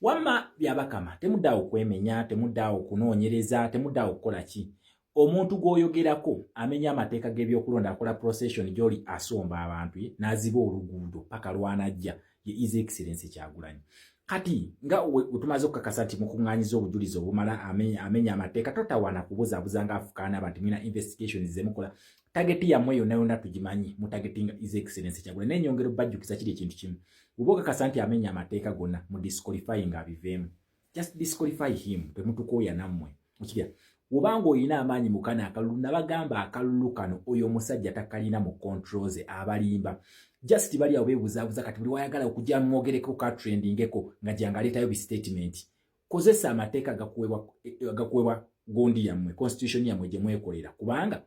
wamma byabakama temuddawo kwemenya temuddawo kunoonyereza temuddawo kukola ki omuntu gw'oyogerako amenya amateeka g'ebyokulonda akola procession gy'oli asomba abantu n'aziba oluguudo paka lwanajja ye His Excellency Kyagulanyi. Kati nga utumaze okukakasa nti mukuŋŋaanyiza obujulizi obumala amenya amateeka totawana kubuzaabuza ng'afukaana abantu mwina investigation zemukola target yammwe yonna yonna tugimanyi mu targeting His Excellency Kyagulanyi n'enyongera bajjukiza kiri ekintu kimu oba okakasa nti amenya amateeka gonna mu disqualifying abiveemu just disqualify him temutukooya nammwe okirya obanga oyina amaanyi mukana akalulu nabagamba akalulu kano oyo omusajja takalina mu controls abalimba just bali awo beebuzaabuza kati buli wayagala okujja mwogereko ka trendingeko nga jyanga aleetayo bi statement kozesa amateeka gakuweebwa gondi yammwe constitution yammwe gye mwekolera kubanga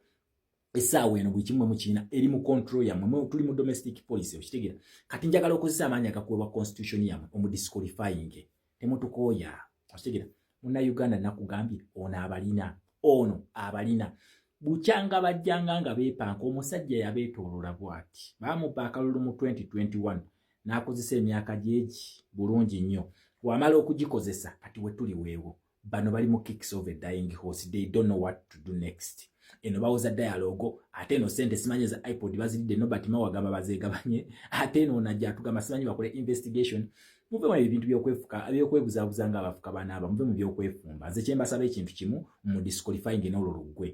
essaawa eno buli kimu mukiina eri mu control yammwe tuli mu domestic policy okitegeera kati njagala okozesa amaanyi agakuweebwa constitution yammwe omudisqualifying temutukooya okitegeera Munnayuganda nakugambye ono abalina bukyanga bajjanga nga beepanka omusajja yabeetoolola bw'ati baamubba akalulu mu 2021 n'akozesa emyaka gyegi bulungi nnyo wamala okugikozesa kati we tuli weewo bano bali mu kicks of a dying horse they don't know what to do next eno bawoza dialogue ate eno sente simanyi za iPod baziridde Nobert Mao agamba bazeegabanye ate eno najja atugamba simanyi bakole investigation muve mu ebintu by'okwebuzaabuza ng'abafuka banaaba muve mu by'okwefumba nze kye mbasaba ekintu kimu mu disqualifying n'olwo luggwe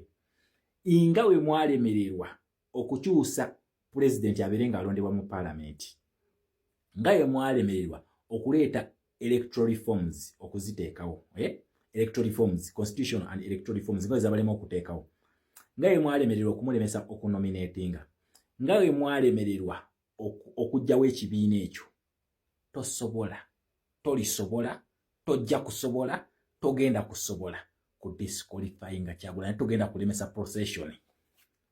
inga we mwalemererwa okukyusa president abeere ng'alondebwa mu parliament nga we mwalemererwa okuleeta electoral reforms okuziteekawo electoral reforms constitution and electoral reforms nga we zabalema okuteekawo nga we mwalemererwa okumulemesa okunominatinga nga we mwalemererwa okugjawo ekibiina ekyo tosobola tolisobola tojja kusobola togenda kusobola ku disqualifying Kyagulanyi togenda kulemesa procession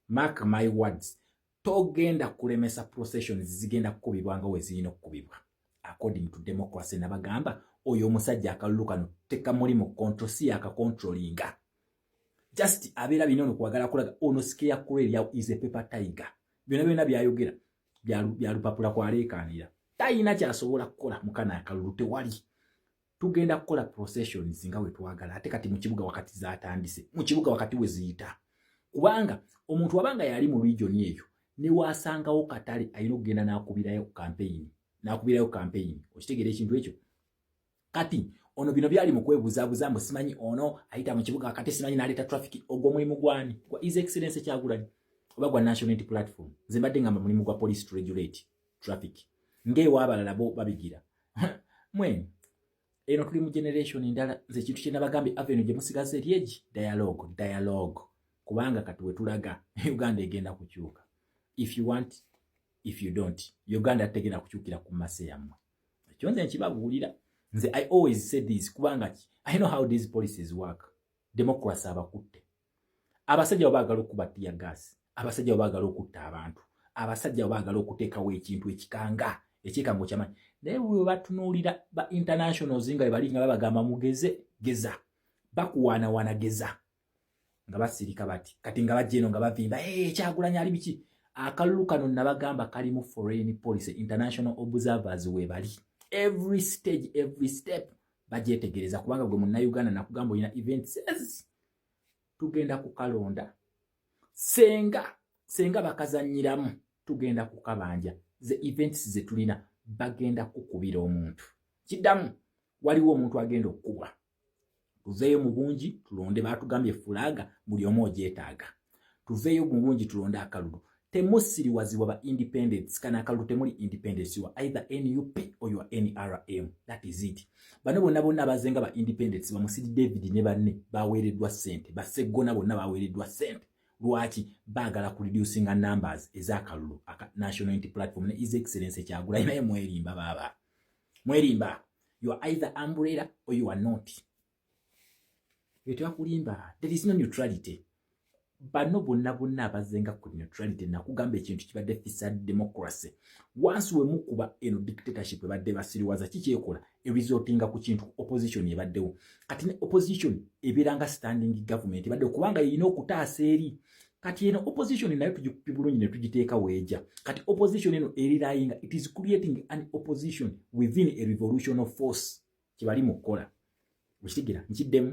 mark my words togenda kulemesa procession zigenda kukubibwa nga we zirina okukubibwa according to democracy nabagamba oyo omusajja akalulu kano tekamuli mu control si akacontrollinga just abeera binono kwagala kulaga ono sikia kurelya is a paper tiger byonna byayogera byalupapula kwaleekaanira tayina kyasobola kukola mukana akalulu tewali tugenda kukola processions nga we twagala ate kati mu kibuga wakati zaatandise mu kibuga wakati we ziyita kubanga omuntu wabanga yali mu region eyo ne wasangawo katale ayina okugenda n'akubirayo campaign okitegeera ekintu ekyo kati ono bino byali mu kwebuzaabuza mbu simanyi ono ayita mu kibuga wakati simanyi n'aleeta traffic ogwo mulimu gwani gwa His Excellency Kyagulanyi oba gwa National Unity Platform nze mbadde ngamba mulimu gwa police to regulate traffic ngeewo abalala bo babigira mwene eno tuli mu generation endala nze ekintu kye nabagambye avenue gye musigaza eryegi dialogue kubanga kati we tulaga Uganda egenda kukyuka if you want if you don't Uganda tegenda kukyukira ku mase yammwe ekyo nze nkibabuulira nze I always say this kubanga I know how these policies work democracy abakutte abasajja baagala okuba tear gas abasajja baagala okutta abantu abasajja baagala okuteekawo ekintu ekikango ky'amanyi naye bwe batunuulira ba internationals nga bali nga babagamba mugeze geza bakuwaanawaana geza nga basirika bati kati nga bajja eno nga bavimba Kyagulanyi ali biki akalulu kano nabagamba kali mu foreign policy international observers we bali every stage every step bagyetegereza kubanga gwe Munnayuganda nakugamba olina events tugenda kukalonda senga bakazanyiramu tugenda kukabanja ze events ze tulina bagenda kukubira omuntu kiddamu waliwo omuntu agenda okukubwa tuveeyo mu bungi tulonde batugambye fulaga buli omu ogyetaaga tuveeyo mu bungi tulonde akalulu temusiriwazibwa ba independents kana akalulu temuli independents you are either NUP or you are NRM that is it bano bonna abazenga ba independents ba Musiri David ne banne baweereddwa ssente baseggona bonna baweereddwa ssente lwaki baagala ku reducing numbers ez'akalulu National Unity Platform ne His Excellency Kyagulanyi naye mwerimba baba mwerimba you are either umbrella or you are not yetwakulimba there is no neutrality bano bonna abazenga ku neutrality nakugamba ekintu kibadde fisad democracy once we mukuba eno dictatorship badde basiriwaza kikyekola ebizotinga ku kintu opposition ebaddewo kati ne opposition ebiranga standing government badde kubanga yino okutaasa eri kati eno opposition nayo tujipibulungi ne tujiteeka weeja kati opposition eno erirayinga it is creating an opposition within a revolutionary force kibali mukola okitegera nkiddemu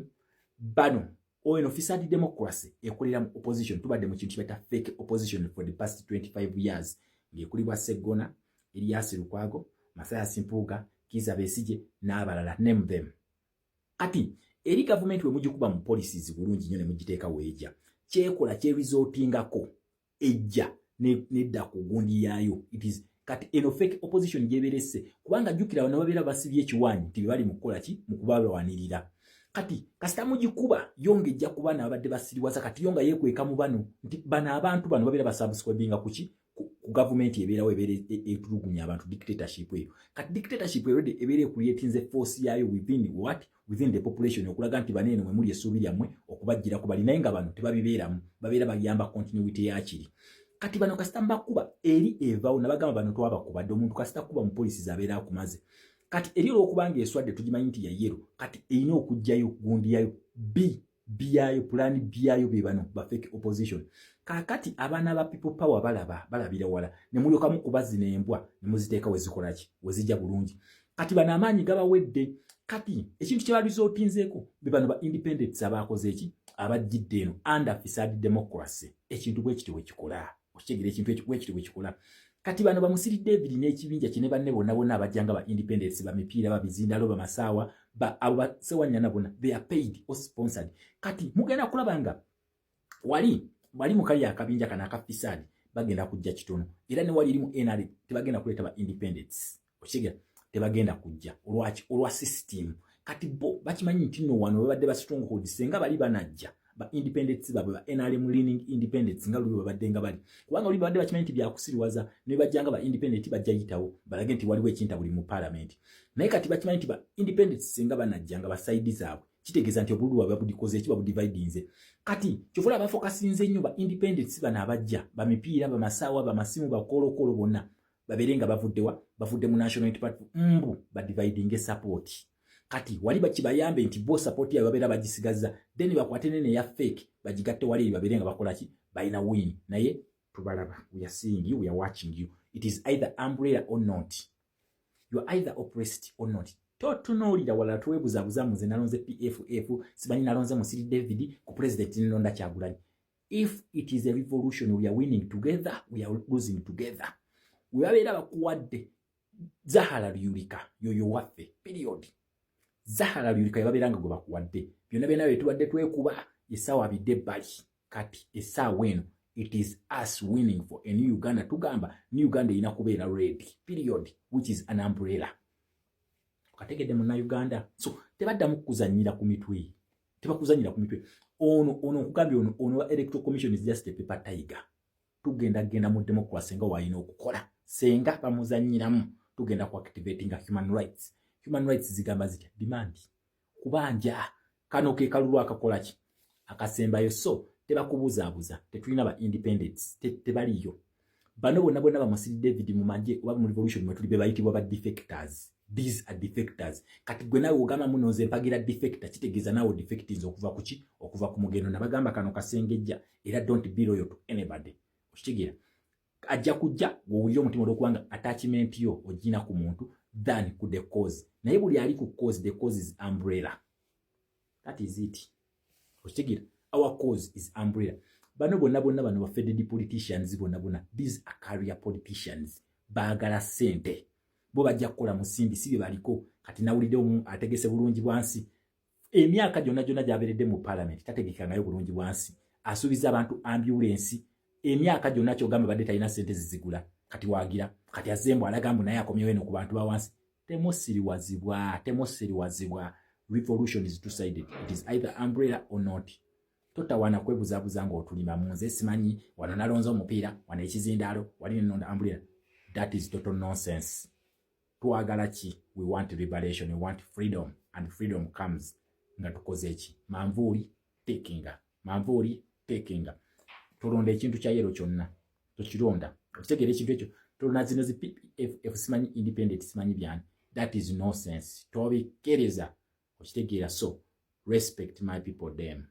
bano oyo official democracy ekolera mu opposition tubadde mu kintu beta fake opposition for the past 25 years ngekulibwa Segona Elias Lukwago Masaya Simpuga Kiza Besije n'abalala name them kati eri government we mujikuba mu policies bulungi nnyo ne mugiteeka weeja kyekola kye resultingako ejja nedda ku gundi yaayo it is kati eno fake opposition gyeberese kubanga jukira wana babeera basibye ekiwanyi tibali mukola ki mukubawanirira kati kasita mujikuba yonge ejja kuba n'abadde basiriwaza kati yonga yekweka mu bano nti bana abantu bano babeera basubscribinga kuki ku government ebeerawo ebeera etulugunya abantu dictatorship eyo kati dictatorship eyo ebeera creatinze force yaayo within the population okulaga nti baneeno mwe muli essuubi lyammwe okubajjira ku bali naye nga bano tebabibeeramu babeera bayamba continuity yakiri kati bano kasita mbakuba eri evaawo nabagamba bano twabakubadde omuntu kasita kuba mu policies abeera akumaze kati eri olw'okubanga eswadde tugimanyi nti ya yero kati erina okugjayo gundi yayo biyayo pulani biyayo be bano ba fake opposition kakati abaana ba people power balabira wala ne mulyokamu kubazina embwa ne muziteeka wezikola ki wezijja bulungi kati bano amaanyi gabawedde kati ekintu kye balizotinzeeko be bano ba independents abakoze eki abajjidde eno under fisad democracy ekintu bwe kiti wekikola okitegeera ekintu bwe kiti wekikola kati bano bamusiri David n'ekibinja kine banne bonna abajjanga ba independents ba mipiira ba bizindalo ba masaawa abo basewanyana bonna they are paid or sponsored kati mugenda kulabanga wali mukali akabinja kana akafisadi bagenda kujja kitono era ne wali limu NRA tebagenda kuleta ba independents okitegeera tebagenda kujja olwa system kati bo bakimanyi nti no wano babadde ba stronghold senga bali banajja ba independents babe ba NRM leaning independents nga luli babadde nga bali kubanga luli babadde bakimanyi nti byakusiriwaza ne bajjanga ba independent bajja yitawo balage nti waliwo ekinta buli mu parliament naye kati bakimanyi nti ba independents senga banajjanga ba side zaabwe kitegeeza nti obululu bwabwe budikoze eki babudividinze kati kyovula bafokasinze nnyo ba independents bano abajja ba mipiira ba masaawa ba masimu ba kolokolo bonna baberenga bavudde mu national unity party ba dividing support kati wali bakibayambe nti bo support ya babeera bagisigaza then bakwate nene ya fake bajigatte wali baberenga bakola ki baina win naye tubalaba we are seeing you we are watching you it is either umbrella or not you are either oppressed or not totunolira wala twebuzabuza muze nalonze PFF sibanyi nalonze musiri David ku president nilonda Kyagulanyi if it is a revolution we are winning together we are losing together we are bakuwadde Zahara Lyulika yoyo waffe period Zahara Lyulika yababeranga go bakuwadde byonna byonna betuwadde twekuba esawa bidde bali kati esawa eno it is us winning for a new Uganda tugamba new Uganda ina kubeera ready period which is an umbrella kategede mu Uganda so tebaddamu kuzanyira ku mitwe tebakuzanyira ku mitwe ono kugambye ono electoral commission is just a paper tiger tugenda mu democracy nga wayina okukola senga bamuzanyiramu tugenda ku activating human rights zigamba zitya demand kubanja kano ke kalulu akakola ki akasembayo so tebakubuzabuza tetulina ba independents tebaliyo bano bonna ba Musiri David mu manje wa mu revolution mwe tuli be bayitibwa ba defectors these are defectors kati gwe nawe ogamba munoze mpagira defector kitegeeza nawo defectors okuva ku mugendo nabagamba kano kasengejja era don't be loyal to anybody okitegeera ajja kujja gowulira omutima olw'okubanga attachment yo ogina ku muntu than ku the cause naye buli ali ku cause the cause is umbrella that is it okitegeera our cause is umbrella bano bonna bano ba federal politicians bonna these are career politicians baagala sente bo bajja kukola musimbi sibe baliko kati nawulidde omu ategese bulungi bwansi emyaka gyonna gyaberedde mu parliament tategekangayo bulungi bwansi asuubiza abantu ambulance emyaka gyonna kyogamba badde talina sente zizigula kati waagira kati azembo alagambu naye akomyewo eno ku bantu bawansi temosiriwazibwa revolution is two-sided it is either umbrella or not totawana kwebuzabuza ng'otulima munze simanyi wano nalonze omupiira wano ekizindaalo wali nenonda umbrella that is total nonsense twagala ki we want liberation we want freedom and freedom comes nga tukoze eki manvuuli tekinga tulonda ekintu kya yero kyonna tokironda okitegeera ekintu ekyo tulona zino zi PFF simanyi independent simanyi byani that is nonsense tobikiriza okitegeera so respect my people them